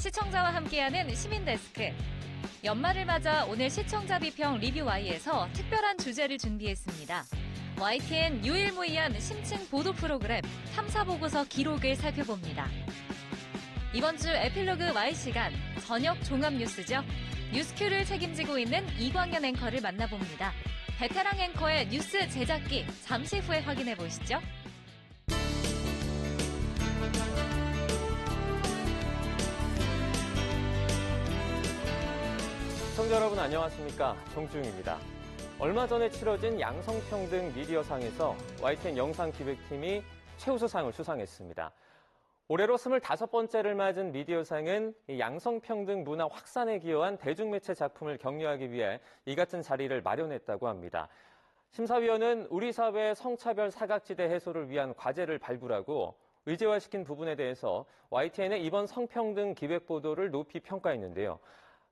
시청자와 함께하는 시민데스크. 연말을 맞아 오늘 시청자 비평 리뷰 Y에서 특별한 주제를 준비했습니다. YTN 유일무이한 심층 보도 프로그램 탐사보고서 기록을 살펴봅니다. 이번 주 에필로그 Y 시간 저녁 종합 뉴스죠. 뉴스큐를 책임지고 있는 이광현 앵커를 만나봅니다. 베테랑 앵커의 뉴스 제작기 잠시 후에 확인해 보시죠. 시청자 여러분 안녕하십니까? 정주영입니다. 얼마 전에 치러진 양성평등 미디어상에서 YTN 영상기획팀이 최우수상을 수상했습니다. 올해로 25번째를 맞은 미디어상은 양성평등 문화 확산에 기여한 대중매체 작품을 격려하기 위해 이 같은 자리를 마련했다고 합니다. 심사위원은 우리 사회의 성차별 사각지대 해소를 위한 과제를 발굴하고 의제화시킨 부분에 대해서 YTN의 이번 성평등 기획보도를 높이 평가했는데요.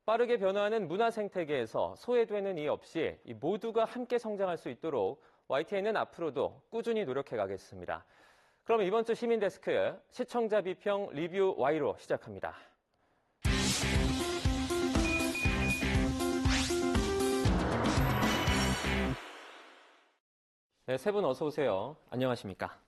빠르게 변화하는 문화 생태계에서 소외되는 이 없이 모두가 함께 성장할 수 있도록 YTN은 앞으로도 꾸준히 노력해 가겠습니다. 그럼 이번 주 시민데스크 시청자 비평 리뷰 Y로 시작합니다. 네, 세 분 어서 오세요. 안녕하십니까?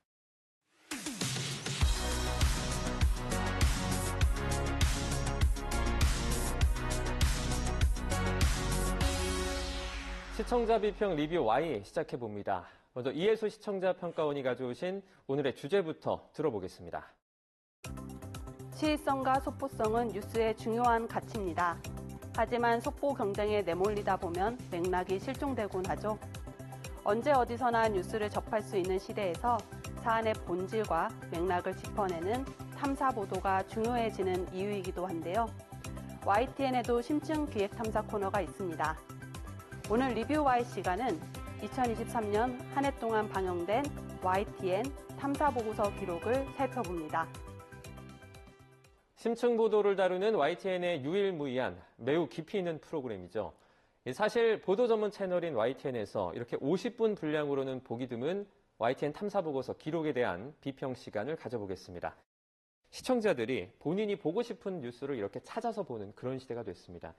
시청자 비평 리뷰 Y 시작해봅니다. 먼저 이혜수 시청자 평가원이 가져오신 오늘의 주제부터 들어보겠습니다. 시의성과 속보성은 뉴스의 중요한 가치입니다. 하지만 속보 경쟁에 내몰리다 보면 맥락이 실종되곤 하죠. 언제 어디서나 뉴스를 접할 수 있는 시대에서 사안의 본질과 맥락을 짚어내는 탐사 보도가 중요해지는 이유이기도 한데요. YTN에도 심층 기획 탐사 코너가 있습니다. 오늘 리뷰 Y 시간은 2023년 한 해 동안 방영된 YTN 탐사보고서 기록을 살펴봅니다. 심층 보도를 다루는 YTN의 유일무이한 매우 깊이 있는 프로그램이죠. 사실 보도 전문 채널인 YTN에서 이렇게 50분 분량으로는 보기 드문 YTN 탐사보고서 기록에 대한 비평 시간을 가져보겠습니다. 시청자들이 본인이 보고 싶은 뉴스를 이렇게 찾아서 보는 그런 시대가 됐습니다.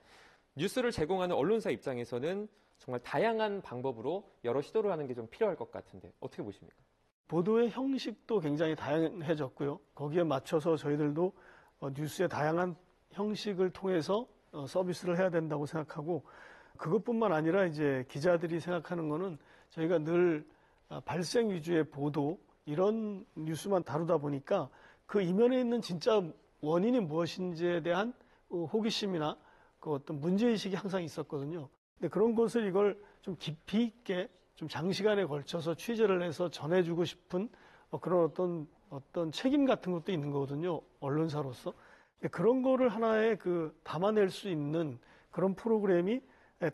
뉴스를 제공하는 언론사 입장에서는 정말 다양한 방법으로 여러 시도를 하는 게 좀 필요할 것 같은데 어떻게 보십니까? 보도의 형식도 굉장히 다양해졌고요. 거기에 맞춰서 저희들도 뉴스의 다양한 형식을 통해서 서비스를 해야 된다고 생각하고 그것뿐만 아니라 이제 기자들이 생각하는 거는 저희가 늘 발생 위주의 보도 이런 뉴스만 다루다 보니까 그 이면에 있는 진짜 원인이 무엇인지에 대한 호기심이나 그 어떤 문제의식이 항상 있었거든요. 근데 그런 것을 이걸 좀 깊이 있게 좀 장시간에 걸쳐서 취재를 해서 전해주고 싶은 그런 어떤 책임 같은 것도 있는 거거든요. 언론사로서. 그런 거를 하나의 담아낼 수 있는 그런 프로그램이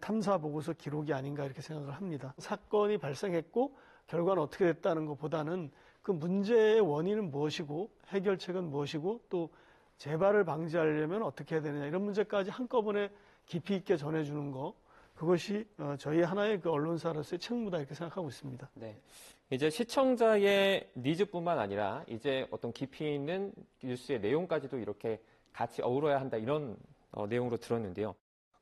탐사 보고서 기록이 아닌가 이렇게 생각을 합니다. 사건이 발생했고 결과는 어떻게 됐다는 것보다는 그 문제의 원인은 무엇이고 해결책은 무엇이고 또 재발을 방지하려면 어떻게 해야 되느냐 이런 문제까지 한꺼번에 깊이 있게 전해주는 거 그것이 저희 하나의 언론사로서의 책무다 이렇게 생각하고 있습니다. 네, 이제 시청자의 니즈뿐만 아니라 이제 어떤 깊이 있는 뉴스의 내용까지도 이렇게 같이 어우러야 한다 이런 내용으로 들었는데요.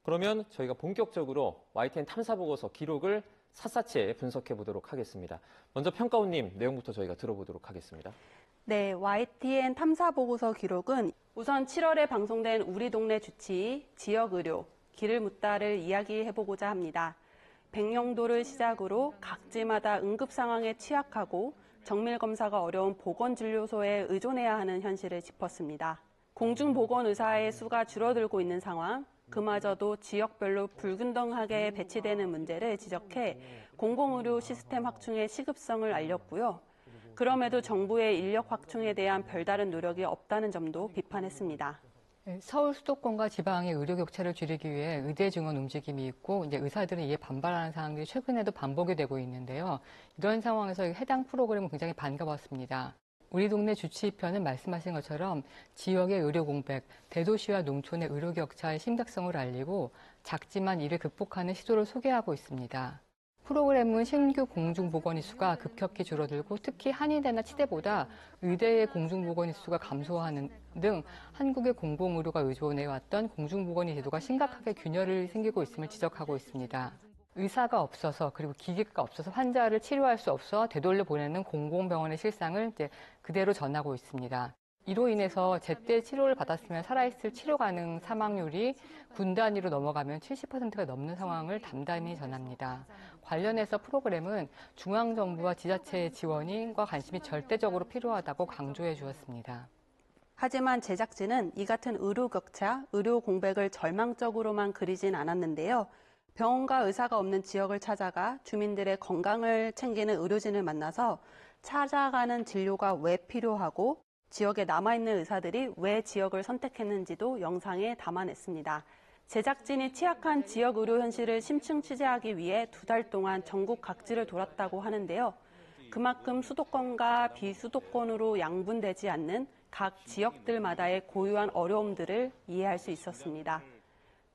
그러면 저희가 본격적으로 YTN 탐사보고서 기록을 샅샅이 분석해 보도록 하겠습니다. 먼저 평가원님 내용부터 저희가 들어보도록 하겠습니다. 네, YTN 탐사보고서 기록은 우선 7월에 방송된 우리 동네 주치, 지역의료, 길을 묻다를 이야기해보고자 합니다. 백령도를 시작으로 각지마다 응급 상황에 취약하고 정밀검사가 어려운 보건진료소에 의존해야 하는 현실을 짚었습니다. 공중보건의사의 수가 줄어들고 있는 상황, 그마저도 지역별로 불균등하게 배치되는 문제를 지적해 공공의료 시스템 확충의 시급성을 알렸고요. 그럼에도 정부의 인력 확충에 대한 별다른 노력이 없다는 점도 비판했습니다. 서울 수도권과 지방의 의료 격차를 줄이기 위해 의대 증원 움직임이 있고 이제 의사들은 이에 반발하는 상황들이 최근에도 반복이 되고 있는데요. 이런 상황에서 해당 프로그램은 굉장히 반가웠습니다. 우리 동네 주치의편은 말씀하신 것처럼 지역의 의료 공백, 대도시와 농촌의 의료 격차의 심각성을 알리고 작지만 이를 극복하는 시도를 소개하고 있습니다. 프로그램은 신규 공중보건 인수가 급격히 줄어들고 특히 한의대나 치대보다 의대의 공중보건 인수가 감소하는 등 한국의 공공의료가 의존해왔던 공중보건 제도가 심각하게 균열이 생기고 있음을 지적하고 있습니다. 의사가 없어서 그리고 기계가 없어서 환자를 치료할 수 없어 되돌려 보내는 공공병원의 실상을 이제 그대로 전하고 있습니다. 이로 인해서 제때 치료를 받았으면 살아있을 치료 가능 사망률이 군 단위로 넘어가면 70%가 넘는 상황을 담담히 전합니다. 관련해서 프로그램은 중앙정부와 지자체의 지원과 관심이 절대적으로 필요하다고 강조해 주었습니다. 하지만 제작진은 이 같은 의료 격차, 의료 공백을 절망적으로만 그리진 않았는데요. 병원과 의사가 없는 지역을 찾아가 주민들의 건강을 챙기는 의료진을 만나서 찾아가는 진료가 왜 필요하고 지역에 남아있는 의사들이 왜 지역을 선택했는지도 영상에 담아냈습니다. 제작진이 취약한 지역 의료 현실을 심층 취재하기 위해 2달 동안 전국 각지를 돌았다고 하는데요. 그만큼 수도권과 비수도권으로 양분되지 않는 각 지역들마다의 고유한 어려움들을 이해할 수 있었습니다.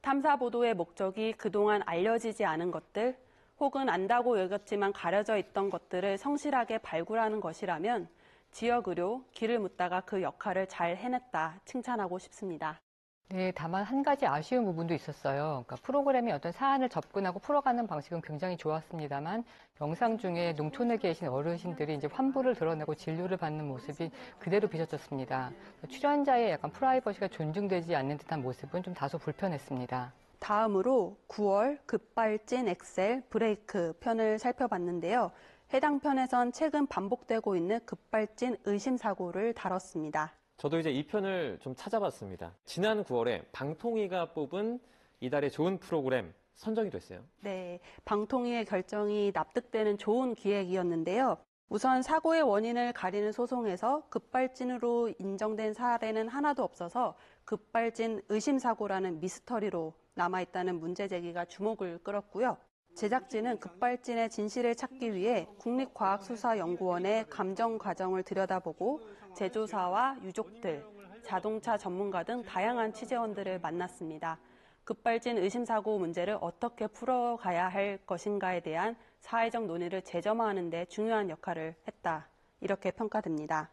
탐사 보도의 목적이 그동안 알려지지 않은 것들, 혹은 안다고 여겼지만 가려져 있던 것들을 성실하게 발굴하는 것이라면 지역 의료, 길을 묻다가 그 역할을 잘 해냈다 칭찬하고 싶습니다. 네, 다만 한 가지 아쉬운 부분도 있었어요. 그러니까 프로그램이 어떤 사안을 접근하고 풀어가는 방식은 굉장히 좋았습니다만 영상 중에 농촌에 계신 어르신들이 이제 환부를 드러내고 진료를 받는 모습이 그대로 비춰졌습니다. 출연자의 약간 프라이버시가 존중되지 않는 듯한 모습은 좀 다소 불편했습니다. 다음으로 9월 급발진 엑셀 브레이크 편을 살펴봤는데요. 해당 편에선 최근 반복되고 있는 급발진 의심 사고를 다뤘습니다. 저도 이제 이 편을 좀 찾아봤습니다. 지난 9월에 방통위가 뽑은 이달의 좋은 프로그램 선정이 됐어요. 네, 방통위의 결정이 납득되는 좋은 기획이었는데요. 우선 사고의 원인을 가리는 소송에서 급발진으로 인정된 사례는 하나도 없어서 급발진 의심사고라는 미스터리로 남아있다는 문제 제기가 주목을 끌었고요. 제작진은 급발진의 진실을 찾기 위해 국립과학수사연구원의 감정 과정을 들여다보고 제조사와 유족들, 자동차 전문가 등 다양한 취재원들을 만났습니다. 급발진 의심사고 문제를 어떻게 풀어가야 할 것인가에 대한 사회적 논의를 재점화하는 데 중요한 역할을 했다. 이렇게 평가됩니다.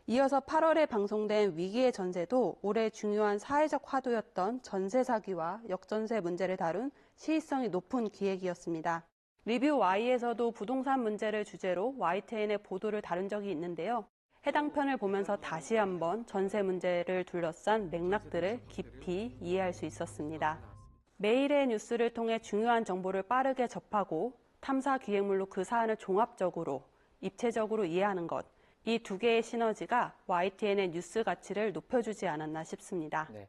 이어서 8월에 방송된 위기의 전세도 올해 중요한 사회적 화두였던 전세 사기와 역전세 문제를 다룬 시의성이 높은 기획이었습니다. 리뷰 Y에서도 부동산 문제를 주제로 YTN의 보도를 다룬 적이 있는데요. 해당 편을 보면서 다시 한번 전세 문제를 둘러싼 맥락들을 깊이 이해할 수 있었습니다. 매일의 뉴스를 통해 중요한 정보를 빠르게 접하고 탐사 기획물로 그 사안을 종합적으로, 입체적으로 이해하는 것, 이 두 개의 시너지가 YTN의 뉴스 가치를 높여주지 않았나 싶습니다. 네.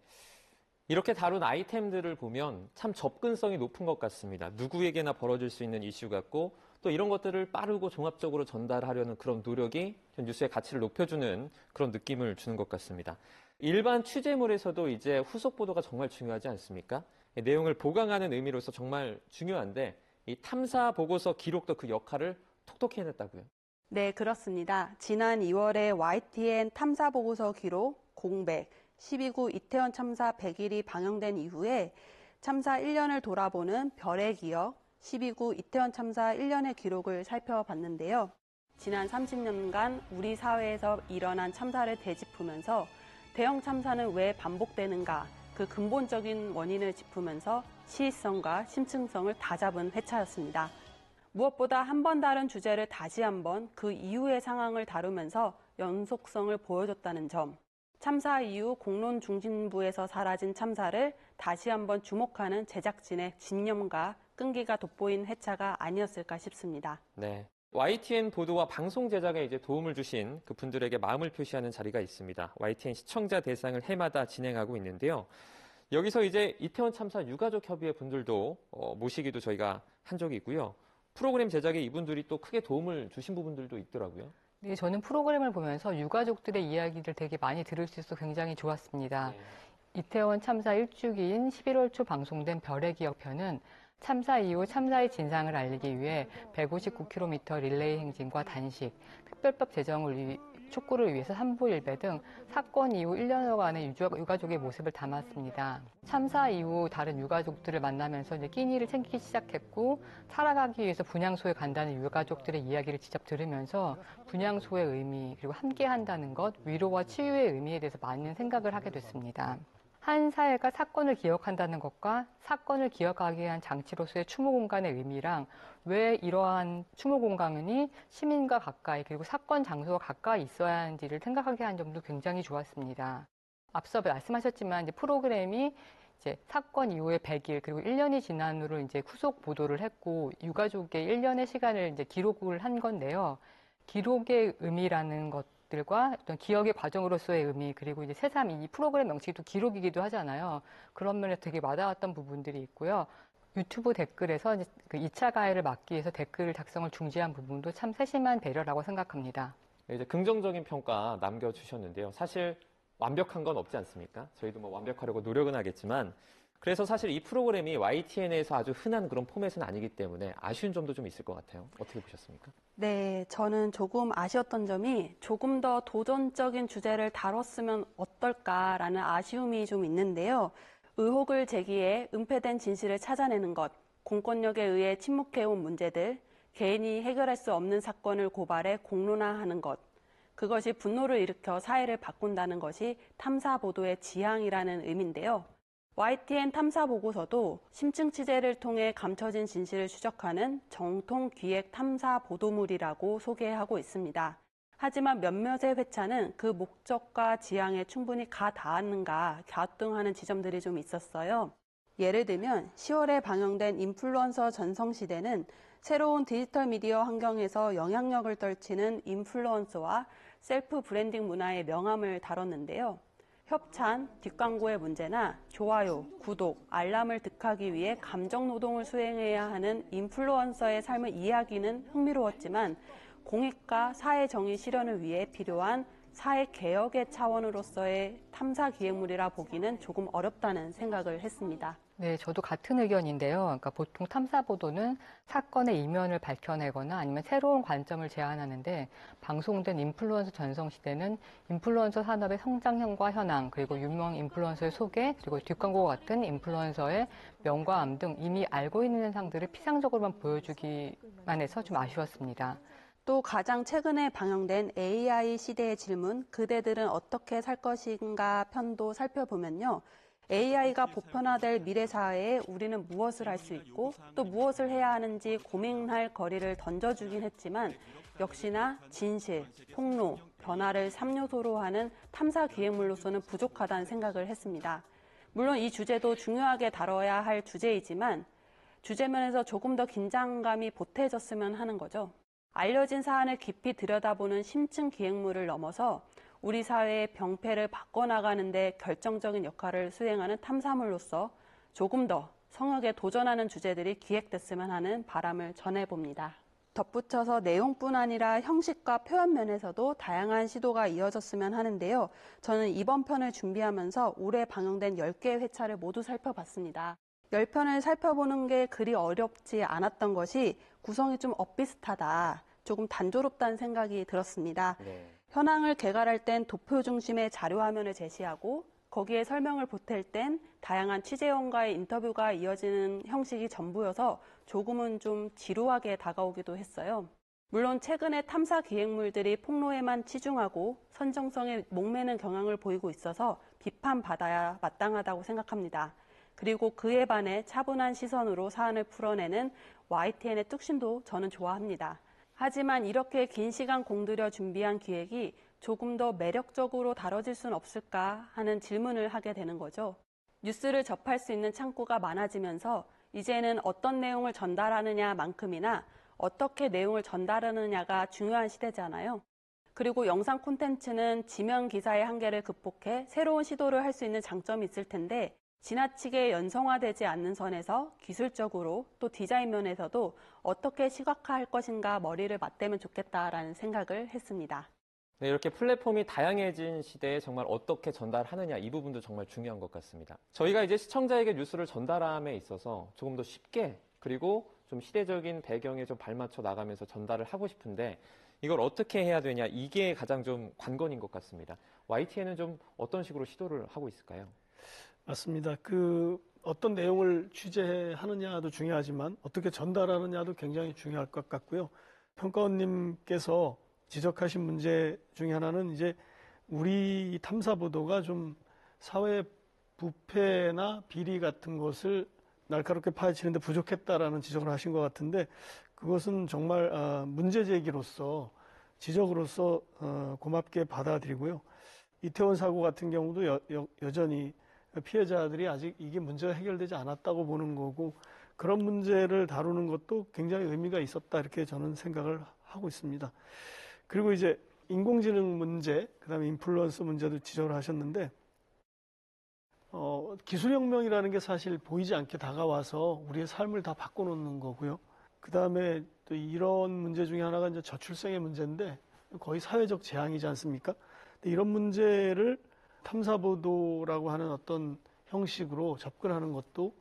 이렇게 다룬 아이템들을 보면 참 접근성이 높은 것 같습니다. 누구에게나 벌어질 수 있는 이슈 같고 또 이런 것들을 빠르고 종합적으로 전달하려는 그런 노력이 뉴스의 가치를 높여주는 그런 느낌을 주는 것 같습니다. 일반 취재물에서도 이제 후속 보도가 정말 중요하지 않습니까? 내용을 보강하는 의미로서 정말 중요한데 이 탐사 보고서 기록도 그 역할을 톡톡히 해냈다고요. 네, 그렇습니다. 지난 2월에 YTN 탐사 보고서 기록 공백 12구 이태원 참사 100일이 방영된 이후에 참사 1년을 돌아보는 별의 기억 12구 이태원 참사 1년의 기록을 살펴봤는데요. 지난 30년간 우리 사회에서 일어난 참사를 되짚으면서 대형 참사는 왜 반복되는가 그 근본적인 원인을 짚으면서 시의성과 심층성을 다잡은 회차였습니다. 무엇보다 한 번 다룬 주제를 다시 한번 그 이후의 상황을 다루면서 연속성을 보여줬다는 점, 참사 이후 공론 중심부에서 사라진 참사를 다시 한번 주목하는 제작진의 집념과 끈기가 돋보인 회차가 아니었을까 싶습니다. 네. YTN 보도와 방송 제작에 이제 도움을 주신 그 분들에게 마음을 표시하는 자리가 있습니다. YTN 시청자 대상을 해마다 진행하고 있는데요. 여기서 이제 이태원 참사 유가족 협의회 분들도 모시기도 저희가 한 적이 있고요. 프로그램 제작에 이분들이 또 크게 도움을 주신 부분들도 있더라고요. 네, 저는 프로그램을 보면서 유가족들의 이야기를 되게 많이 들을 수 있어서 굉장히 좋았습니다. 네. 이태원 참사 1주기인 11월 초 방송된 별의 기억 편은 참사 이후 참사의 진상을 알리기 위해 159km 릴레이 행진과 단식, 특별법 제정을 축구를 위해서 삼부일배 등 사건 이후 1년여간의 유가족의 모습을 담았습니다. 참사 이후 다른 유가족들을 만나면서 이제 끼니를 챙기기 시작했고, 살아가기 위해서 분향소에 간다는 유가족들의 이야기를 직접 들으면서 분향소의 의미, 그리고 함께 한다는 것, 위로와 치유의 의미에 대해서 많은 생각을 하게 됐습니다. 한 사회가 사건을 기억한다는 것과 사건을 기억하기 위한 장치로서의 추모 공간의 의미랑 왜 이러한 추모 공간이 시민과 가까이 그리고 사건 장소와 가까이 있어야 하는지를 생각하게 한 점도 굉장히 좋았습니다. 앞서 말씀하셨지만 이제 프로그램이 이제 사건 이후에 100일 그리고 1년이 지난 후로 이제 후속 보도를 했고 유가족의 1년의 시간을 이제 기록을 한 건데요. 기록의 의미라는 것들과 어떤 기억의 과정으로서의 의미, 그리고 이제 새삼 이 프로그램 명칭이 또 기록이기도 하잖아요. 그런 면에서 되게 와닿았던 부분들이 있고요. 유튜브 댓글에서 이제 그 2차 가해를 막기 위해서 댓글 작성을 중지한 부분도 참 세심한 배려라고 생각합니다. 이제 긍정적인 평가 남겨주셨는데요. 사실 완벽한 건 없지 않습니까? 저희도 뭐 완벽하려고 노력은 하겠지만, 그래서 사실 이 프로그램이 YTN에서 아주 흔한 그런 포맷은 아니기 때문에 아쉬운 점도 좀 있을 것 같아요. 어떻게 보셨습니까? 네, 저는 조금 아쉬웠던 점이 조금 더 도전적인 주제를 다뤘으면 어떨까라는 아쉬움이 좀 있는데요. 의혹을 제기해 은폐된 진실을 찾아내는 것, 공권력에 의해 침묵해온 문제들, 개인이 해결할 수 없는 사건을 고발해 공론화하는 것, 그것이 분노를 일으켜 사회를 바꾼다는 것이 탐사 보도의 지향이라는 의미인데요. YTN 탐사 보고서도 심층 취재를 통해 감춰진 진실을 추적하는 정통 기획 탐사 보도물이라고 소개하고 있습니다. 하지만 몇몇의 회차는 그 목적과 지향에 충분히 가닿았는가 갸우뚱하는 지점들이 좀 있었어요. 예를 들면 10월에 방영된 인플루언서 전성시대는 새로운 디지털 미디어 환경에서 영향력을 떨치는 인플루언서와 셀프 브랜딩 문화의 명암을 다뤘는데요. 협찬, 뒷광고의 문제나 좋아요, 구독, 알람을 득하기 위해 감정노동을 수행해야 하는 인플루언서의 삶의 이야기는 흥미로웠지만 공익과 사회정의 실현을 위해 필요한 사회개혁의 차원으로서의 탐사 기획물이라 보기는 조금 어렵다는 생각을 했습니다. 네, 저도 같은 의견인데요. 그러니까 보통 탐사 보도는 사건의 이면을 밝혀내거나 아니면 새로운 관점을 제안하는데 방송된 인플루언서 전성시대는 인플루언서 산업의 성장형과 현황, 그리고 유명 인플루언서의 소개, 그리고 뒷광고와 같은 인플루언서의 명과 암 등 이미 알고 있는 현상들을 피상적으로만 보여주기만 해서 좀 아쉬웠습니다. 또 가장 최근에 방영된 AI 시대의 질문, 그대들은 어떻게 살 것인가 편도 살펴보면요. AI가 보편화될 미래 사회에 우리는 무엇을 할 수 있고 또 무엇을 해야 하는지 고민할 거리를 던져주긴 했지만 역시나 진실, 폭로, 변화를 3요소로 하는 탐사 기획물로서는 부족하다는 생각을 했습니다. 물론 이 주제도 중요하게 다뤄야 할 주제이지만 주제면에서 조금 더 긴장감이 보태졌으면 하는 거죠. 알려진 사안을 깊이 들여다보는 심층 기획물을 넘어서 우리 사회의 병폐를 바꿔나가는 데 결정적인 역할을 수행하는 탐사물로서 조금 더 성역에 도전하는 주제들이 기획됐으면 하는 바람을 전해봅니다. 덧붙여서 내용뿐 아니라 형식과 표현 면에서도 다양한 시도가 이어졌으면 하는데요. 저는 이번 편을 준비하면서 올해 방영된 10개의 회차를 모두 살펴봤습니다. 10편을 살펴보는 게 그리 어렵지 않았던 것이 구성이 좀 엇비슷하다, 조금 단조롭다는 생각이 들었습니다. 네. 현황을 개괄할 땐 도표 중심의 자료화면을 제시하고 거기에 설명을 보탤 땐 다양한 취재원과의 인터뷰가 이어지는 형식이 전부여서 조금은 좀 지루하게 다가오기도 했어요. 물론 최근에 탐사 기획물들이 폭로에만 치중하고 선정성에 목매는 경향을 보이고 있어서 비판받아야 마땅하다고 생각합니다. 그리고 그에 반해 차분한 시선으로 사안을 풀어내는 YTN의 뚝심도 저는 좋아합니다. 하지만 이렇게 긴 시간 공들여 준비한 기획이 조금 더 매력적으로 다뤄질 수는 없을까 하는 질문을 하게 되는 거죠. 뉴스를 접할 수 있는 창구가 많아지면서 이제는 어떤 내용을 전달하느냐만큼이나 어떻게 내용을 전달하느냐가 중요한 시대잖아요. 그리고 영상 콘텐츠는 지면 기사의 한계를 극복해 새로운 시도를 할 수 있는 장점이 있을 텐데 지나치게 연성화되지 않는 선에서 기술적으로 또 디자인 면에서도 어떻게 시각화할 것인가 머리를 맞대면 좋겠다라는 생각을 했습니다. 네, 이렇게 플랫폼이 다양해진 시대에 정말 어떻게 전달하느냐, 이 부분도 정말 중요한 것 같습니다. 저희가 이제 시청자에게 뉴스를 전달함에 있어서 조금 더 쉽게 그리고 좀 시대적인 배경에 좀 발맞춰 나가면서 전달을 하고 싶은데 이걸 어떻게 해야 되냐, 이게 가장 좀 관건인 것 같습니다. YTN은 좀 어떤 식으로 시도를 하고 있을까요? 맞습니다. 어떤 내용을 취재하느냐도 중요하지만 어떻게 전달하느냐도 굉장히 중요할 것 같고요. 평가원님께서 지적하신 문제 중에 하나는 이제 우리 탐사 보도가 좀 사회 부패나 비리 같은 것을 날카롭게 파헤치는데 부족했다라는 지적을 하신 것 같은데, 그것은 정말 문제 제기로서, 지적으로서 고맙게 받아들이고요. 이태원 사고 같은 경우도 여전히 피해자들이 아직 이게 문제가 해결되지 않았다고 보는 거고, 그런 문제를 다루는 것도 굉장히 의미가 있었다, 이렇게 저는 생각을 하고 있습니다. 그리고 이제 인공지능 문제, 그다음에 인플루언서 문제도 지적을 하셨는데, 기술혁명이라는 게 사실 보이지 않게 다가와서 우리의 삶을 다 바꿔놓는 거고요. 그다음에 또 이런 문제 중에 하나가 이제 저출생의 문제인데, 거의 사회적 재앙이지 않습니까? 근데 이런 문제를 탐사보도라고 하는 어떤 형식으로 접근하는 것도,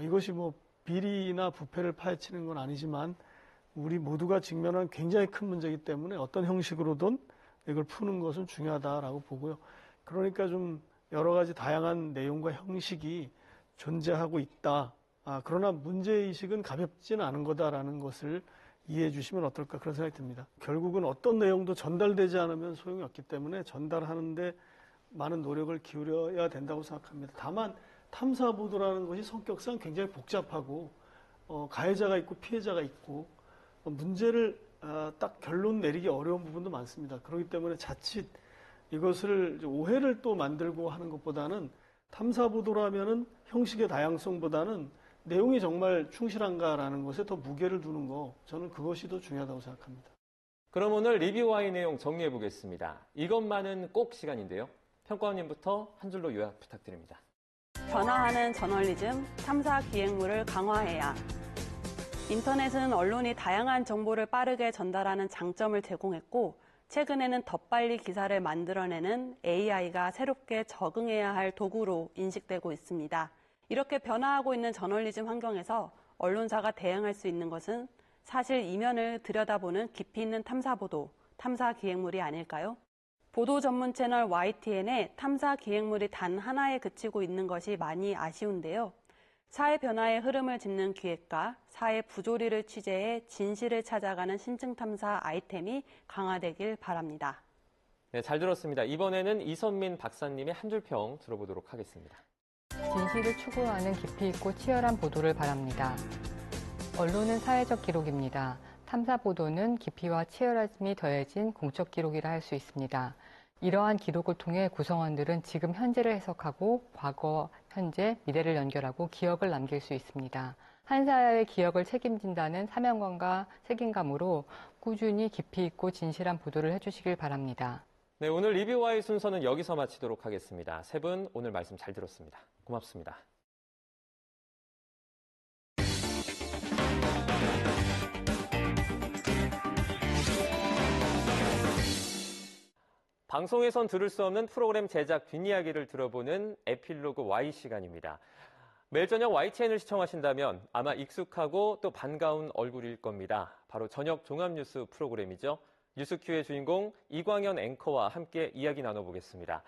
이것이 뭐 비리나 부패를 파헤치는 건 아니지만 우리 모두가 직면한 굉장히 큰 문제이기 때문에 어떤 형식으로든 이걸 푸는 것은 중요하다라고 보고요. 그러니까 좀 여러 가지 다양한 내용과 형식이 존재하고 있다. 그러나 문제의식은 가볍지는 않은 거다라는 것을 이해해 주시면 어떨까, 그런 생각이 듭니다. 결국은 어떤 내용도 전달되지 않으면 소용이 없기 때문에 전달하는데 많은 노력을 기울여야 된다고 생각합니다. 다만 탐사보도라는 것이 성격상 굉장히 복잡하고 가해자가 있고 피해자가 있고 문제를 딱 결론 내리기 어려운 부분도 많습니다. 그렇기 때문에 자칫 이것을 오해를 또 만들고 하는 것보다는, 탐사보도라면은 형식의 다양성보다는 내용이 정말 충실한가라는 것에 더 무게를 두는 거, 저는 그것이 더 중요하다고 생각합니다. 그럼 오늘 리뷰와의 내용 정리해 보겠습니다. 이것만은 꼭 시간인데요. 평가원님부터 한 줄로 요약 부탁드립니다. 변화하는 저널리즘, 탐사 기획물을 강화해야. 인터넷은 언론이 다양한 정보를 빠르게 전달하는 장점을 제공했고, 최근에는 더 빨리 기사를 만들어내는 AI가 새롭게 적응해야 할 도구로 인식되고 있습니다. 이렇게 변화하고 있는 저널리즘 환경에서 언론사가 대응할 수 있는 것은 사실 이면을 들여다보는 깊이 있는 탐사보도, 탐사 기획물이 아닐까요? 보도 전문 채널 YTN의 탐사 기획물이 단 하나에 그치고 있는 것이 많이 아쉬운데요. 사회 변화의 흐름을 짚는 기획과 사회 부조리를 취재해 진실을 찾아가는 신층 탐사 아이템이 강화되길 바랍니다. 네, 잘 들었습니다. 이번에는 이선민 박사님의 한 줄 평 들어보도록 하겠습니다. 진실을 추구하는 깊이 있고 치열한 보도를 바랍니다. 언론은 사회적 기록입니다. 탐사 보도는 깊이와 치열함이 더해진 공적 기록이라 할 수 있습니다. 이러한 기록을 통해 구성원들은 지금 현재를 해석하고 과거, 현재, 미래를 연결하고 기억을 남길 수 있습니다. 한 사회의 기억을 책임진다는 사명감과 책임감으로 꾸준히 깊이 있고 진실한 보도를 해주시길 바랍니다. 네, 오늘 리뷰와의 순서는 여기서 마치도록 하겠습니다. 세 분 오늘 말씀 잘 들었습니다. 고맙습니다. 방송에선 들을 수 없는 프로그램 제작 뒷이야기를 들어보는 에필로그 Y 시간입니다. 매일 저녁 YTN을 시청하신다면 아마 익숙하고 또 반가운 얼굴일 겁니다. 바로 저녁 종합뉴스 프로그램이죠. 뉴스큐의 주인공 이광현 앵커와 함께 이야기 나눠보겠습니다.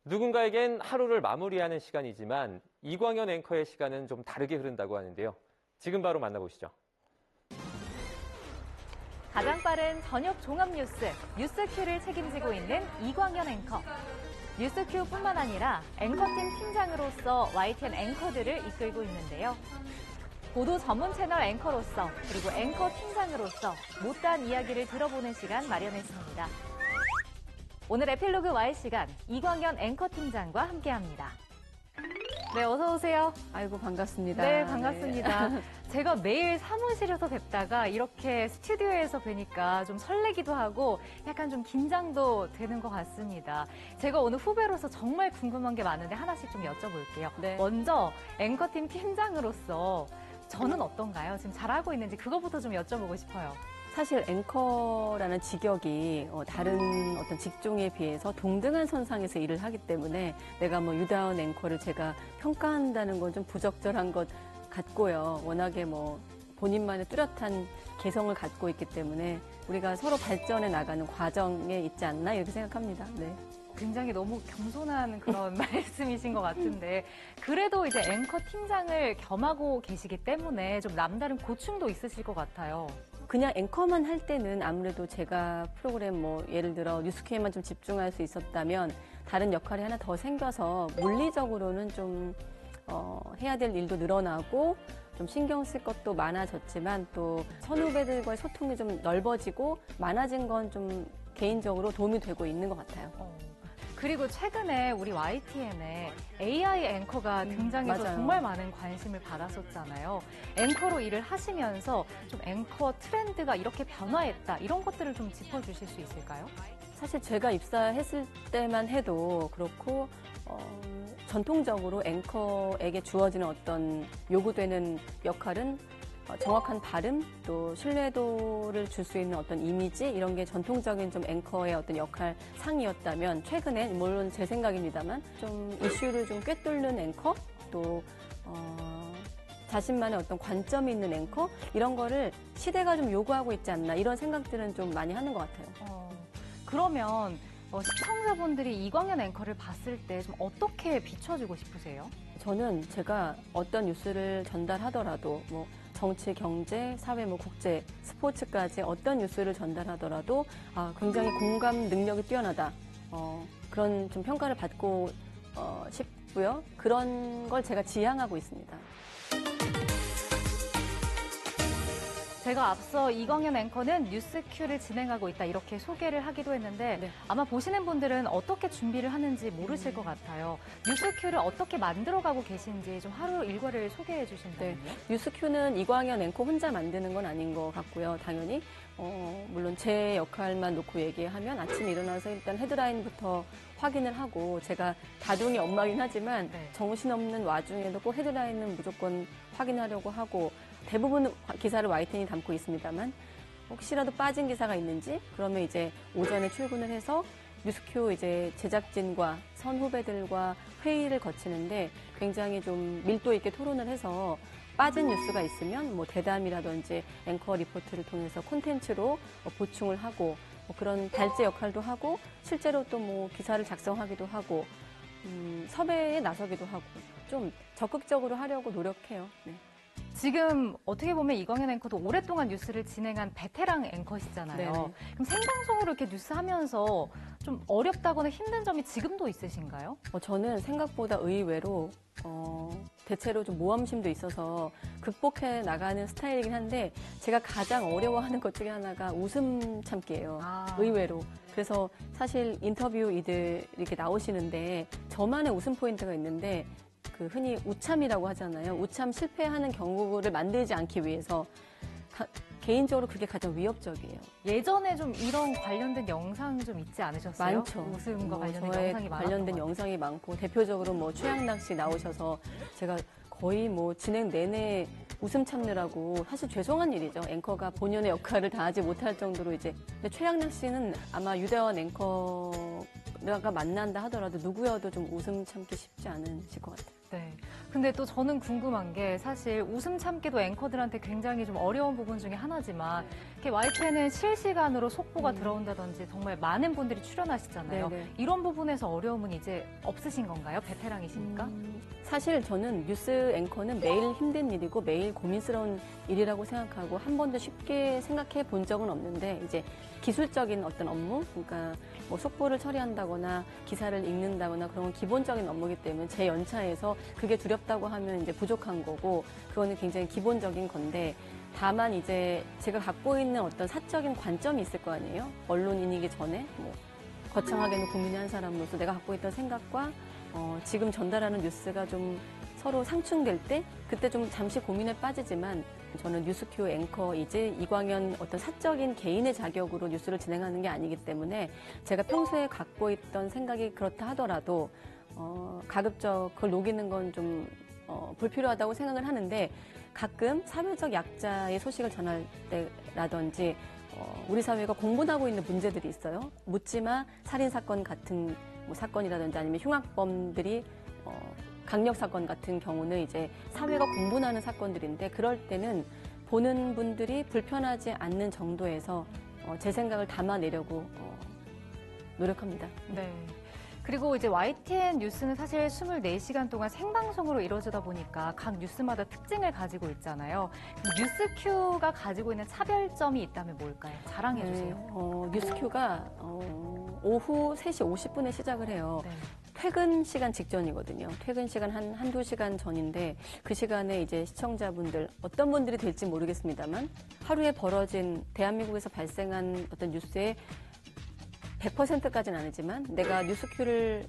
누군가에겐 하루를 마무리하는 시간이지만 이광현 앵커의 시간은 좀 다르게 흐른다고 하는데요. 지금 바로 만나보시죠. 가장 빠른 저녁 종합뉴스, 뉴스큐를 책임지고 있는 이광현 앵커. 뉴스큐뿐만 아니라 앵커팀 팀장으로서 YTN 앵커들을 이끌고 있는데요. 보도 전문 채널 앵커로서 그리고 앵커 팀장으로서 못다한 이야기를 들어보는 시간 마련했습니다. 오늘 에필로그 Y 시간 이광현 앵커 팀장과 함께합니다. 네, 어서 오세요. 아이고 반갑습니다. 네, 반갑습니다. 네. 제가 매일 사무실에서 뵙다가 이렇게 스튜디오에서 뵈니까 좀 설레기도 하고 약간 좀 긴장도 되는 것 같습니다. 제가 오늘 후배로서 정말 궁금한 게 많은데 하나씩 좀 여쭤볼게요. 네. 먼저 앵커팀 팀장으로서 저는 어떤가요? 지금 잘하고 있는지 그거부터 좀 여쭤보고 싶어요. 사실 앵커라는 직역이 다른 어떤 직종에 비해서 동등한 선상에서 일을 하기 때문에 내가 뭐 유다운 앵커를 제가 평가한다는 건 좀 부적절한 것 같고요. 워낙에 뭐 본인만의 뚜렷한 개성을 갖고 있기 때문에 우리가 서로 발전해 나가는 과정에 있지 않나 이렇게 생각합니다. 네. 굉장히 너무 겸손한 그런 말씀이신 것 같은데 그래도 이제 앵커 팀장을 겸하고 계시기 때문에 좀 남다른 고충도 있으실 것 같아요. 그냥 앵커만 할 때는 아무래도 제가 프로그램 뭐 예를 들어 뉴스큐에만 좀 집중할 수 있었다면 다른 역할이 하나 더 생겨서 물리적으로는 좀 해야 될 일도 늘어나고 좀 신경 쓸 것도 많아졌지만 또 선후배들과의 소통이 좀 넓어지고 많아진 건 좀 개인적으로 도움이 되고 있는 것 같아요. 그리고 최근에 우리 YTN에 AI 앵커가 등장해서 맞아요. 정말 많은 관심을 받았었잖아요. 앵커로 일을 하시면서 좀 앵커 트렌드가 이렇게 변화했다 이런 것들을 좀 짚어주실 수 있을까요? 사실 제가 입사했을 때만 해도 그렇고 전통적으로 앵커에게 주어지는 어떤 요구되는 역할은 정확한 발음, 또 신뢰도를 줄 수 있는 어떤 이미지 이런 게 전통적인 좀 앵커의 어떤 역할 상이었다면 최근에 물론 제 생각입니다만 좀 이슈를 좀 꿰뚫는 앵커 또 자신만의 어떤 관점이 있는 앵커 이런 거를 시대가 좀 요구하고 있지 않나 이런 생각들은 좀 많이 하는 것 같아요. 그러면 시청자분들이 이광현 앵커를 봤을 때 좀 어떻게 비춰주고 싶으세요? 저는 제가 어떤 뉴스를 전달하더라도 뭐 정치, 경제, 사회, 뭐 국제, 스포츠까지 어떤 뉴스를 전달하더라도 굉장히 공감 능력이 뛰어나다. 그런 좀 평가를 받고 싶고요. 그런 걸 제가 지향하고 있습니다. 제가 앞서 이광현 앵커는 뉴스큐를 진행하고 있다 이렇게 소개를 하기도 했는데 네. 아마 보시는 분들은 어떻게 준비를 하는지 모르실 것 같아요. 뉴스큐를 어떻게 만들어가고 계신지 좀 하루 일과를 소개해 주신다면요. 뉴스큐는 이광현 앵커 혼자 만드는 건 아닌 것 같고요. 당연히 물론 제 역할만 놓고 얘기하면 아침에 일어나서 일단 헤드라인부터 확인을 하고 제가 다둥이 엄마긴 하지만 네. 정신없는 와중에도 꼭 헤드라인은 무조건 확인하려고 하고 대부분 기사를 YTN이 담고 있습니다만 혹시라도 빠진 기사가 있는지 그러면 이제 오전에 출근을 해서 뉴스큐 이제 제작진과 선후배들과 회의를 거치는데 굉장히 좀 밀도 있게 토론을 해서 빠진 뉴스가 있으면 뭐 대담이라든지 앵커 리포트를 통해서 콘텐츠로 보충을 하고 뭐 그런 발제 역할도 하고 실제로 또 뭐 기사를 작성하기도 하고 섭외에 나서기도 하고 좀 적극적으로 하려고 노력해요. 네. 지금 어떻게 보면 이광현 앵커도 오랫동안 뉴스를 진행한 베테랑 앵커시잖아요. 네네. 그럼 생방송으로 이렇게 뉴스 하면서 좀 어렵다거나 힘든 점이 지금도 있으신가요? 저는 생각보다 의외로 대체로 좀 모험심도 있어서 극복해 나가는 스타일이긴 한데 제가 가장 어려워하는 것 중에 하나가 웃음 참기예요. 의외로. 그래서 사실 인터뷰이들 이렇게 나오시는데 저만의 웃음 포인트가 있는데 그 흔히 우참이라고 하잖아요. 우참 실패하는 경우를 만들지 않기 위해서 개인적으로 그게 가장 위협적이에요. 예전에 좀 이런 관련된 영상 좀 있지 않으셨어요? 많죠. 웃음과 관련된 저의 영상이 많았던 관련된 것 같아요. 영상이 많고 대표적으로 뭐 최양락 씨 나오셔서 제가 거의 뭐 진행 내내 웃음 참느라고 사실 죄송한 일이죠. 앵커가 본연의 역할을 다하지 못할 정도로 이제 근데 최양락 씨는 아마 유대원 앵커가 만난다 하더라도 누구여도 좀 웃음 참기 쉽지 않으실 것 같아요. 네. 근데 또 저는 궁금한 게 사실 웃음 참기도 앵커들한테 굉장히 좀 어려운 부분 중에 하나지만 이렇게 YTN은 실시간으로 속보가 들어온다든지 정말 많은 분들이 출연하시잖아요. 네네. 이런 부분에서 어려움은 이제 없으신 건가요? 베테랑이시니까? 사실 저는 뉴스 앵커는 매일 힘든 일이고 매일 고민스러운 일이라고 생각하고 한 번도 쉽게 생각해 본 적은 없는데 이제 기술적인 어떤 업무, 그러니까 뭐 속보를 처리한다거나 기사를 읽는다거나 그런 건 기본적인 업무이기 때문에 제 연차에서 그게 두렵다고 하면 이제 부족한 거고 그거는 굉장히 기본적인 건데 다만 이제 제가 갖고 있는 어떤 사적인 관점이 있을 거 아니에요? 언론인이기 전에 뭐 거창하게는 국민의 한 사람으로서 내가 갖고 있던 생각과 지금 전달하는 뉴스가 좀 서로 상충될 때 그때 좀 잠시 고민에 빠지지만 저는 뉴스큐 앵커이지 이광현 어떤 사적인 개인의 자격으로 뉴스를 진행하는 게 아니기 때문에 제가 평소에 갖고 있던 생각이 그렇다 하더라도 가급적 그걸 녹이는 건 좀 불필요하다고 생각을 하는데 가끔 사회적 약자의 소식을 전할 때라든지 우리 사회가 공분하고 있는 문제들이 있어요. 묻지마 살인사건 같은 뭐 사건이라든지 아니면 흉악범들이 강력 사건 같은 경우는 이제 사회가 공분하는 사건들인데 그럴 때는 보는 분들이 불편하지 않는 정도에서 제 생각을 담아내려고 노력합니다. 네. 그리고 이제 YTN 뉴스는 사실 24시간 동안 생방송으로 이루어지다 보니까 각 뉴스마다 특징을 가지고 있잖아요. 뉴스큐가 가지고 있는 차별점이 있다면 뭘까요? 자랑해 주세요. 뉴스큐가 오후 3시 50분에 시작을 해요. 네. 퇴근 시간 직전이거든요. 퇴근 시간 한두 시간 전인데 그 시간에 이제 시청자분들 어떤 분들이 될지 모르겠습니다만 하루에 벌어진 대한민국에서 발생한 어떤 뉴스의 100%까지는 아니지만 내가 뉴스큐를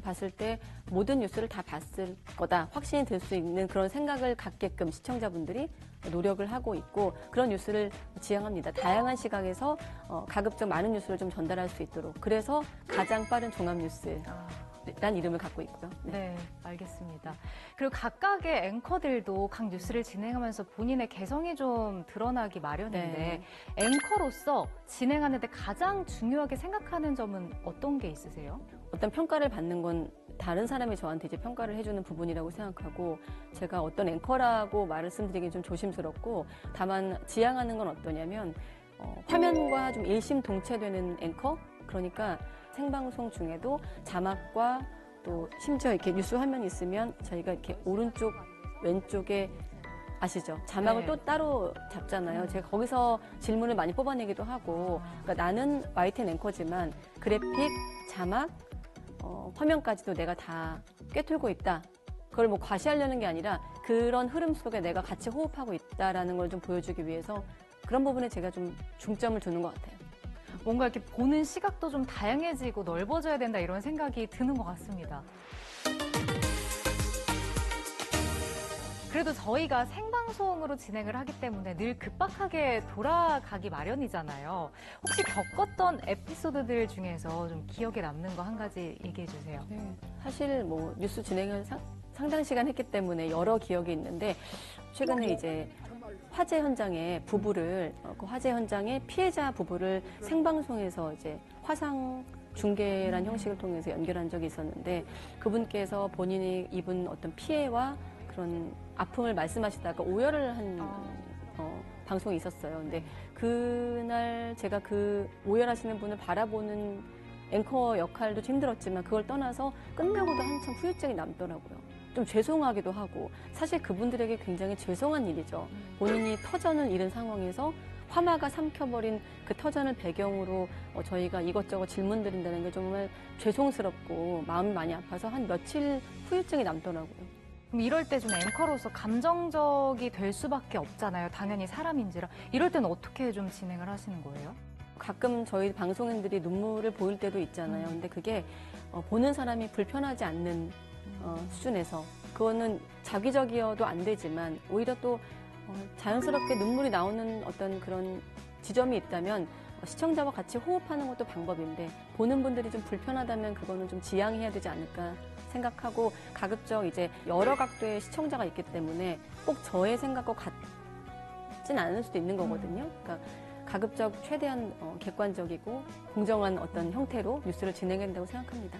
봤을 때 모든 뉴스를 다 봤을 거다 확신이 들 수 있는 그런 생각을 갖게끔 시청자분들이 노력을 하고 있고 그런 뉴스를 지향합니다. 다양한 시각에서 가급적 많은 뉴스를 좀 전달할 수 있도록 그래서 가장 빠른 종합뉴스란 이름을 갖고 있고요. 네, 알겠습니다. 그리고 각각의 앵커들도 각 뉴스를 진행하면서 본인의 개성이 좀 드러나기 마련인데 앵커로서 진행하는데 가장 중요하게 생각하는 점은 어떤 게 있으세요? 어떤 평가를 받는 건 다른 사람이 저한테 이제 평가를 해주는 부분이라고 생각하고 제가 어떤 앵커라고 말씀드리긴 좀 조심스럽고 다만 지향하는 건 어떠냐면 화면과 좀 일심동체되는 앵커 그러니까 생방송 중에도 자막과 또 심지어 이렇게 뉴스 화면이 있으면 저희가 이렇게 오른쪽 왼쪽에 아시죠? 자막을 네. 또 따로 잡잖아요. 제가 거기서 질문을 많이 뽑아내기도 하고 그러니까 나는 YTN 앵커지만 그래픽, 자막, 화면까지도 내가 다 꿰뚫고 있다. 그걸 뭐 과시하려는 게 아니라 그런 흐름 속에 내가 같이 호흡하고 있다라는 걸 좀 보여주기 위해서 그런 부분에 제가 좀 중점을 두는 것 같아요. 뭔가 이렇게 보는 시각도 좀 다양해지고 넓어져야 된다 이런 생각이 드는 것 같습니다. 그래도 저희가 생방송으로 진행을 하기 때문에 늘 급박하게 돌아가기 마련이잖아요. 혹시 겪었던 에피소드들 중에서 좀 기억에 남는 거 한 가지 얘기해 주세요. 사실 뭐 뉴스 진행을 상당 시간 했기 때문에 여러 기억이 있는데 최근에 이제 화재 현장에 부부를 그 화재 현장에 피해자 부부를 생방송에서 이제 화상 중계란 형식을 통해서 연결한 적이 있었는데 그분께서 본인이 입은 어떤 피해와 그런 아픔을 말씀하시다가 오열을 한 방송이 있었어요. 근데 그날 제가 그 오열하시는 분을 바라보는 앵커 역할도 힘들었지만 그걸 떠나서 끝나고도 한참 후유증이 남더라고요. 좀 죄송하기도 하고 사실 그분들에게 굉장히 죄송한 일이죠. 본인이 터전을 잃은 상황에서 화마가 삼켜버린 그 터전을 배경으로 저희가 이것저것 질문 드린다는 게 정말 죄송스럽고 마음이 많이 아파서 한 며칠 후유증이 남더라고요. 그럼 이럴 때 좀 앵커로서 감정적이 될 수밖에 없잖아요. 당연히 사람인지라. 이럴 때는 어떻게 좀 진행을 하시는 거예요? 가끔 저희 방송인들이 눈물을 보일 때도 있잖아요. 근데 그게 보는 사람이 불편하지 않는 수준에서 그거는 자기적이어도 안 되지만 오히려 또 자연스럽게 눈물이 나오는 어떤 그런 지점이 있다면 시청자와 같이 호흡하는 것도 방법인데 보는 분들이 좀 불편하다면 그거는 좀 지양해야 되지 않을까 생각하고 가급적 이제 여러 각도의 시청자가 있기 때문에 꼭 저의 생각과 같진 않을 수도 있는 거거든요. 그러니까 가급적 최대한 객관적이고 공정한 어떤 형태로 뉴스를 진행해야 된다고 생각합니다.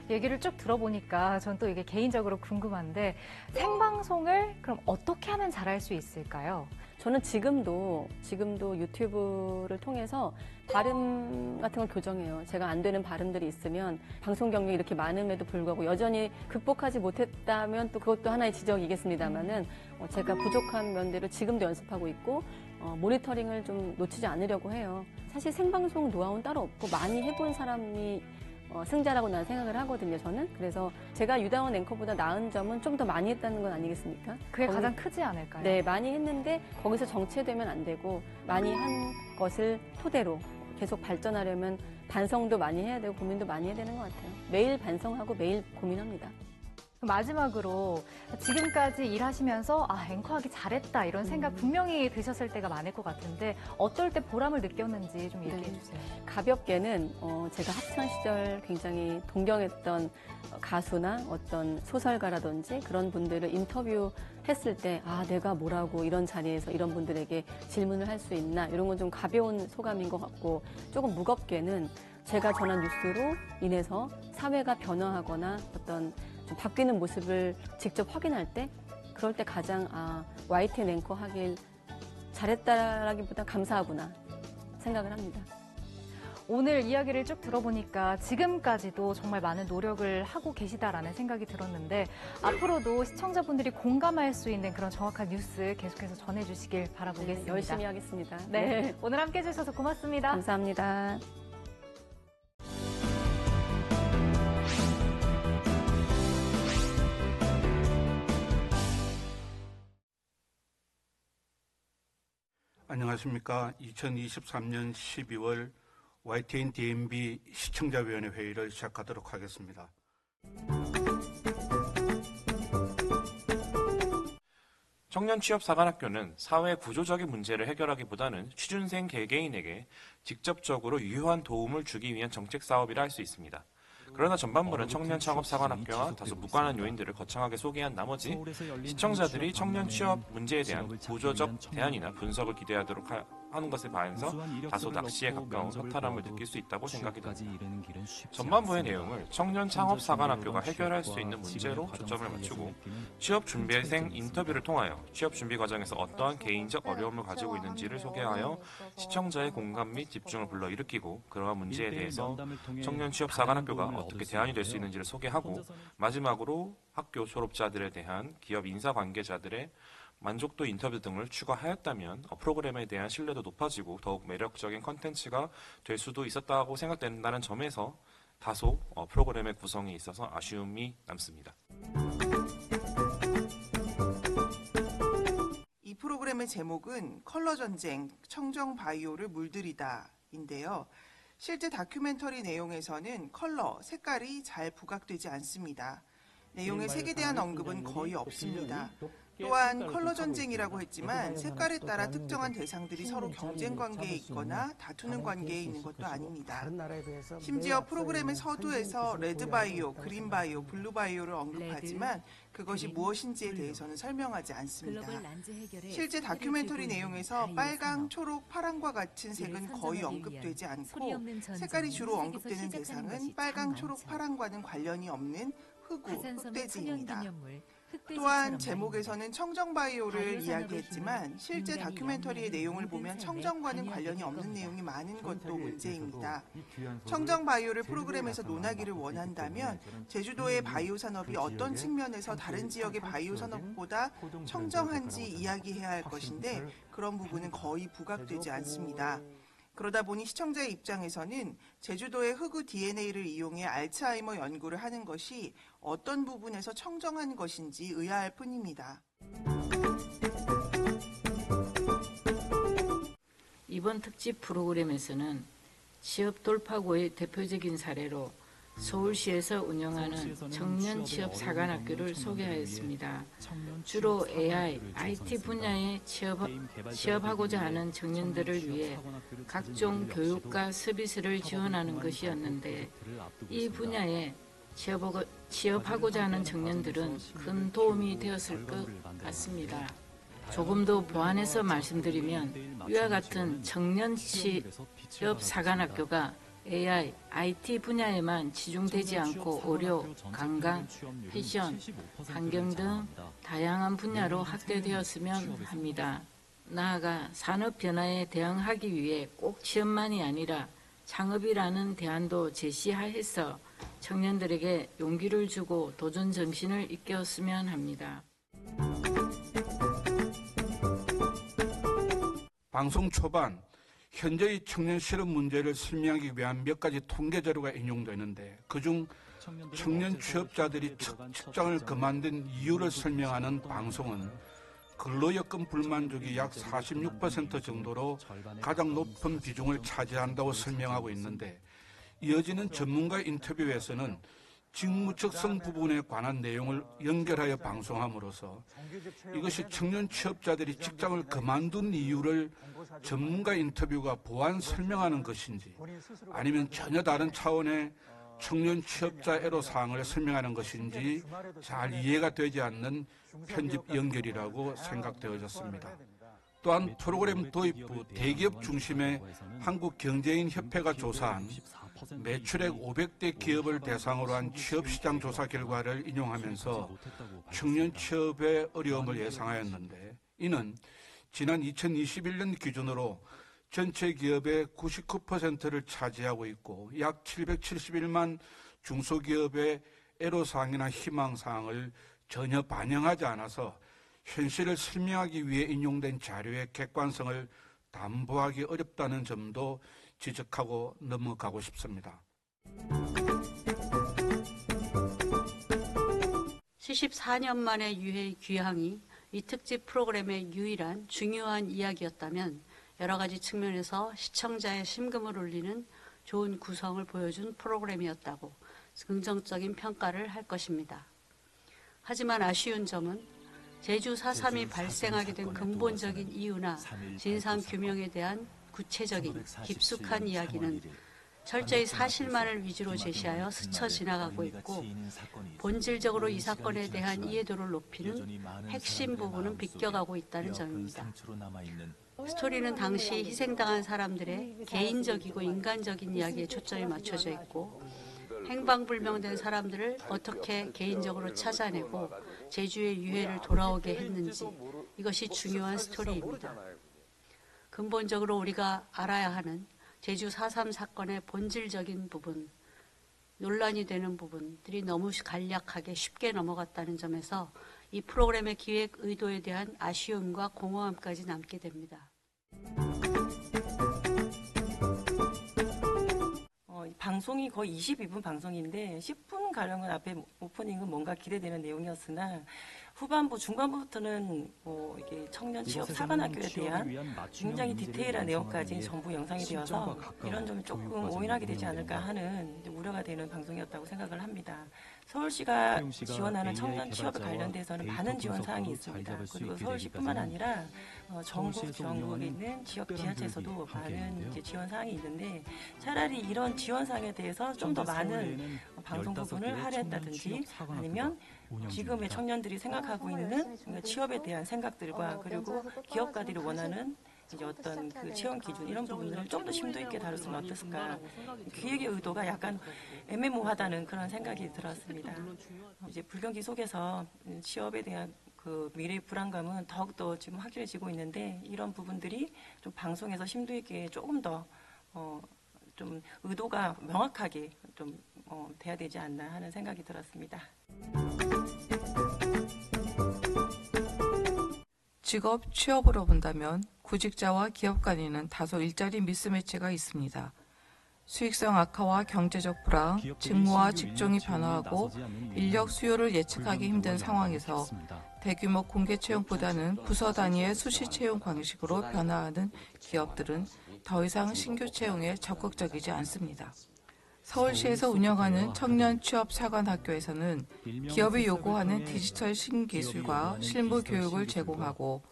얘기를 쭉 들어보니까 전 또 이게 개인적으로 궁금한데 생방송을 그럼 어떻게 하면 잘할 수 있을까요? 저는 지금도 유튜브를 통해서 발음 같은 걸 교정해요. 제가 안 되는 발음들이 있으면 방송 경력이 이렇게 많음에도 불구하고 여전히 극복하지 못했다면 또 그것도 하나의 지적이겠습니다만은 제가 부족한 면들을 지금도 연습하고 있고 모니터링을 좀 놓치지 않으려고 해요. 사실 생방송 노하우는 따로 없고 많이 해본 사람이 승자라고 난 생각을 하거든요, 저는. 그래서 제가 유다원 앵커보다 나은 점은 좀 더 많이 했다는 건 아니겠습니까? 그게 가장 크지 않을까요? 네, 많이 했는데 거기서 정체되면 안 되고 많이 한 것을 토대로 계속 발전하려면 반성도 많이 해야 되고 고민도 많이 해야 되는 것 같아요. 매일 반성하고 매일 고민합니다. 마지막으로 지금까지 일하시면서 앵커하기 잘했다 이런 생각 분명히 드셨을 때가 많을 것 같은데 어떨 때 보람을 느꼈는지 좀 얘기해 주세요. 가볍게는 제가 학창 시절 굉장히 동경했던 가수나 어떤 소설가라든지 그런 분들을 인터뷰했을 때 내가 뭐라고 이런 자리에서 이런 분들에게 질문을 할 수 있나 이런 건 좀 가벼운 소감인 것 같고 조금 무겁게는 제가 전한 뉴스로 인해서 사회가 변화하거나 어떤 좀 바뀌는 모습을 직접 확인할 때 그럴 때 가장 YTN 앵커 하길 잘했다라기보다 감사하구나 생각을 합니다. 오늘 이야기를 쭉 들어보니까 지금까지도 정말 많은 노력을 하고 계시다라는 생각이 들었는데 앞으로도 시청자분들이 공감할 수 있는 그런 정확한 뉴스 계속해서 전해주시길 바라보겠습니다. 열심히 하겠습니다. 네, 오늘 함께 해주셔서 고맙습니다. 감사합니다. 안녕하십니까. 2023년 12월 YTN DMB 시청자위원회 회의를 시작하도록 하겠습니다. 청년취업사관학교는 사회 구조적인 문제를 해결하기보다는 취준생 개개인에게 직접적으로 유효한 도움을 주기 위한 정책 사업이라 할 수 있습니다. 그러나 전반부는 청년창업사관학교와 다소 무관한 요인들을 거창하게 소개한 나머지 시청자들이 청년 취업 문제에 대한 구조적 대안이나 분석을 기대하도록 하는 것에 반해서 다소 낚시에 가까운 허탈함을 느낄 수 있다고 생각이 듭니다. 전반부의 내용을 청년창업사관학교가 해결할 수 있는 문제로 초점을 맞추고 취업준비생 인터뷰를 통하여 취업준비 과정에서 어떠한 개인적 어려움을 가지고 있는지를 소개하여 시청자의 공감 및 집중을 불러일으키고 그러한 문제에 대해서 청년취업사관학교가 어떻게 대안이 될 수 있는지를 소개하고 마지막으로 학교 졸업자들에 대한 기업 인사 관계자들의 만족도 인터뷰 등을 추가하였다면 프로그램에 대한 신뢰도 높아지고 더욱 매력적인 컨텐츠가 될 수도 있었다고 생각된다는 점에서 다소 프로그램의 구성에 있어서 아쉬움이 남습니다. 이 프로그램의 제목은 컬러 전쟁, 청정 바이오를 물들이다인데요. 실제 다큐멘터리 내용에서는 컬러, 색깔이 잘 부각되지 않습니다. 내용의 색에 대한 언급은 거의 없습니다. 또한 컬러 전쟁이라고 했지만 색깔에 따라 특정한 대상들이 서로 경쟁 관계에 있거나 다투는 관계에 있는 것도 아닙니다. 심지어 프로그램의 서두에서 레드 바이오, 그린 바이오, 블루 바이오를 언급하지만 그것이 무엇인지에 대해서는 설명하지 않습니다. 실제 다큐멘터리 내용에서 빨강, 초록, 파랑과 같은 색은 거의 언급되지 않고 색깔이 주로 언급되는 대상은 빨강, 초록, 파랑과는 관련이 없는 흑우, 흑돼지입니다. 또한 제목에서는 청정바이오를 이야기했지만 실제 다큐멘터리의 내용을 보면 청정과는 관련이 없는 내용이 많은 것도 문제입니다. 청정바이오를 프로그램에서 논하기를 원한다면 제주도의 바이오 산업이 어떤 측면에서 다른 지역의 바이오 산업보다 청정한지 이야기해야 할 것인데 그런 부분은 거의 부각되지 않습니다. 그러다 보니 시청자의 입장에서는 제주도의 흑우 DNA를 이용해 알츠하이머 연구를 하는 것이 어떤 부분에서 청정한 것인지 의아할 뿐입니다. 이번 특집 프로그램에서는 취업 돌파구의 대표적인 사례로 서울시에서 운영하는 청년 취업 사관학교를 소개하였습니다. 주로 AI, IT 분야에 취업하고자 하는 청년들을 위해 각종 교육과 서비스를 지원하는 것이었는데 이 분야에 취업하고자 하는 청년들은 큰 도움이 되었을 것 같습니다. 조금 더 보완해서 말씀드리면 이와 같은 청년 취업 사관학교가 AI, IT 분야에만 치중되지 않고 의료, 관광, 패션, 환경 등 다양한 분야로 확대되었으면 합니다. 나아가 산업 변화에 대응하기 위해 꼭 취업만이 아니라 창업이라는 대안도 제시하여서 청년들에게 용기를 주고 도전 정신을 일깨웠으면 합니다. 방송 초반 현재의 청년 실업 문제를 설명하기 위한 몇 가지 통계 자료가 인용되는데 그중 청년 취업자들이 직장을 그만둔 이유를 설명하는 방송은 근로여건 불만족이 약 46% 정도로 가장 높은 비중을 차지한다고 설명하고 있는데 이어지는 전문가 인터뷰에서는 직무적성 부분에 관한 내용을 연결하여 방송함으로써 이것이 청년 취업자들이 직장을 그만둔 이유를 전문가 인터뷰가 보완 설명하는 것인지 아니면 전혀 다른 차원의 청년 취업자 애로사항을 설명하는 것인지 잘 이해가 되지 않는 편집 연결이라고 생각되어졌습니다. 또한 프로그램 도입 후 대기업 중심의 한국경제인협회가 조사한 매출액 500대 기업을 대상으로 한 취업시장 조사 결과를 인용하면서 청년 취업의 어려움을 예상하였는데 이는 지난 2021년 기준으로 전체 기업의 99%를 차지하고 있고 약 771만 중소기업의 애로사항이나 희망사항을 전혀 반영하지 않아서 현실을 설명하기 위해 인용된 자료의 객관성을 담보하기 어렵다는 점도 지적하고 넘어가고 싶습니다. 74년 만에 유해 귀향이 이 특집 프로그램의 유일한 중요한 이야기였다면 여러 가지 측면에서 시청자의 심금을 울리는 좋은 구성을 보여준 프로그램이었다고 긍정적인 평가를 할 것입니다. 하지만 아쉬운 점은 제주 4.3이 발생하게 된 근본적인 이유나 진상규명에 대한 구체적인 깊숙한 이야기는 철저히 사실만을 위주로 제시하여 스쳐 지나가고 있고 본질적으로 이 사건에 대한 이해도를 높이는 핵심 부분은 비껴가고 있다는 점입니다. 스토리는 당시 희생당한 사람들의 개인적이고 인간적인 이야기에 초점이 맞춰져 있고 행방불명된 사람들을 어떻게 개인적으로 찾아내고 제주의 유해를 돌아오게 했는지 이것이 중요한 스토리입니다. 근본적으로 우리가 알아야 하는 제주 4.3 사건의 본질적인 부분, 논란이 되는 부분들이 너무 간략하게 쉽게 넘어갔다는 점에서 이 프로그램의 기획 의도에 대한 아쉬움과 공허함까지 남게 됩니다. 방송이 거의 22분 방송인데 10분가량은 앞에 오프닝은 뭔가 기대되는 내용이었으나 후반부, 중반부부터는 이게 청년 취업 사관학교에 대한 굉장히 디테일한 내용까지 전부 영상이 되어서 이런 점이 조금 오인하게 되지 않을까 하는 우려가 되는 방송이었다고 생각을 합니다. 서울시가 지원하는 청년 취업에 관련돼서는 많은 지원 사항이 있습니다. 그리고 서울시뿐만 아니라 전국에 있는 지역 지자체에서도 많은 이제 지원 사항이 있는데 차라리 이런 지원 사항에 대해서 좀 더 많은 방송 부분을 할애했다든지 아니면 지금의 청년들이 생각하고 있는 취업에 대한 생각들과 그리고 기업가들이 원하는 이제 어떤 그 채용 기준 이런 부분들을 좀 더 심도 있게 다뤘으면 어땠을까. 기획의 의도가 약간 애매모호하다는 그런 생각이 들었습니다. 이제 불경기 속에서 취업에 대한 그 미래의 불안감은 더욱더 지금 확실해지고 있는데 이런 부분들이 좀 방송에서 심도 있게 조금 더 좀 의도가 명확하게 좀 돼야 되지 않나 하는 생각이 들었습니다. 직업 취업으로 본다면 구직자와 기업 간에는 다소 일자리 미스매치가 있습니다. 수익성 악화와 경제적 불황, 직무와 직종이 변화하고 인력 수요를 예측하기 힘든 상황에서 대규모 공개 채용보다는 부서 단위의 수시 채용 방식으로 변화하는 기업들은 더 이상 신규 채용에 적극적이지 않습니다. 서울시에서 운영하는 청년 취업 사관학교에서는 기업이 요구하는 디지털 신기술과 실무 교육을 제공하고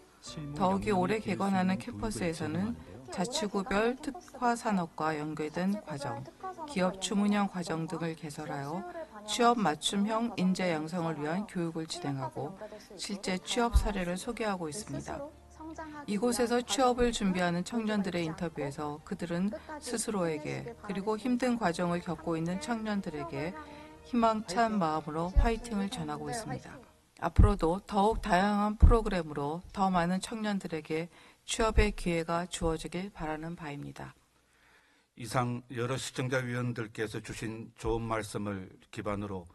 더욱이 올해 개관하는 캠퍼스에서는 자치구별 특화 산업과 연계된 과정, 기업 주문형 과정 등을 개설하여 취업 맞춤형 인재 양성을 위한 교육을 진행하고 실제 취업 사례를 소개하고 있습니다. 이곳에서 취업을 준비하는 청년들의 인터뷰에서 그들은 스스로에게 그리고 힘든 과정을 겪고 있는 청년들에게 희망찬 마음으로 화이팅을 전하고 있습니다. 앞으로도 더욱 다양한 프로그램으로 더 많은 청년들에게 취업의 기회가 주어지길 바라는 바입니다. 이상 여러 시청자위원들께서 주신 좋은 말씀을 기반으로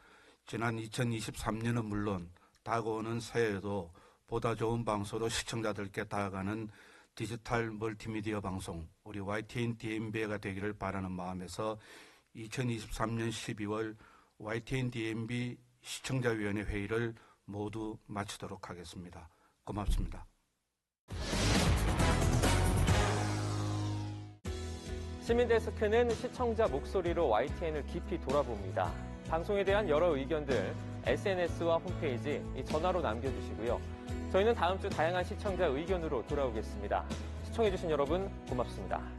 지난 2023년은 물론 다가오는 새해에도 보다 좋은 방송으로 시청자들께 다가가는 디지털 멀티미디어 방송 우리 YTN DMB가 되기를 바라는 마음에서 2023년 12월 YTN DMB 시청자위원회 회의를 모두 마치도록 하겠습니다. 고맙습니다. 시민데스크는 시청자 목소리로 YTN을 깊이 돌아봅니다. 방송에 대한 여러 의견들 SNS와 홈페이지, 전화로 남겨주시고요. 저희는 다음 주 다양한 시청자 의견으로 돌아오겠습니다. 시청해주신 여러분 고맙습니다.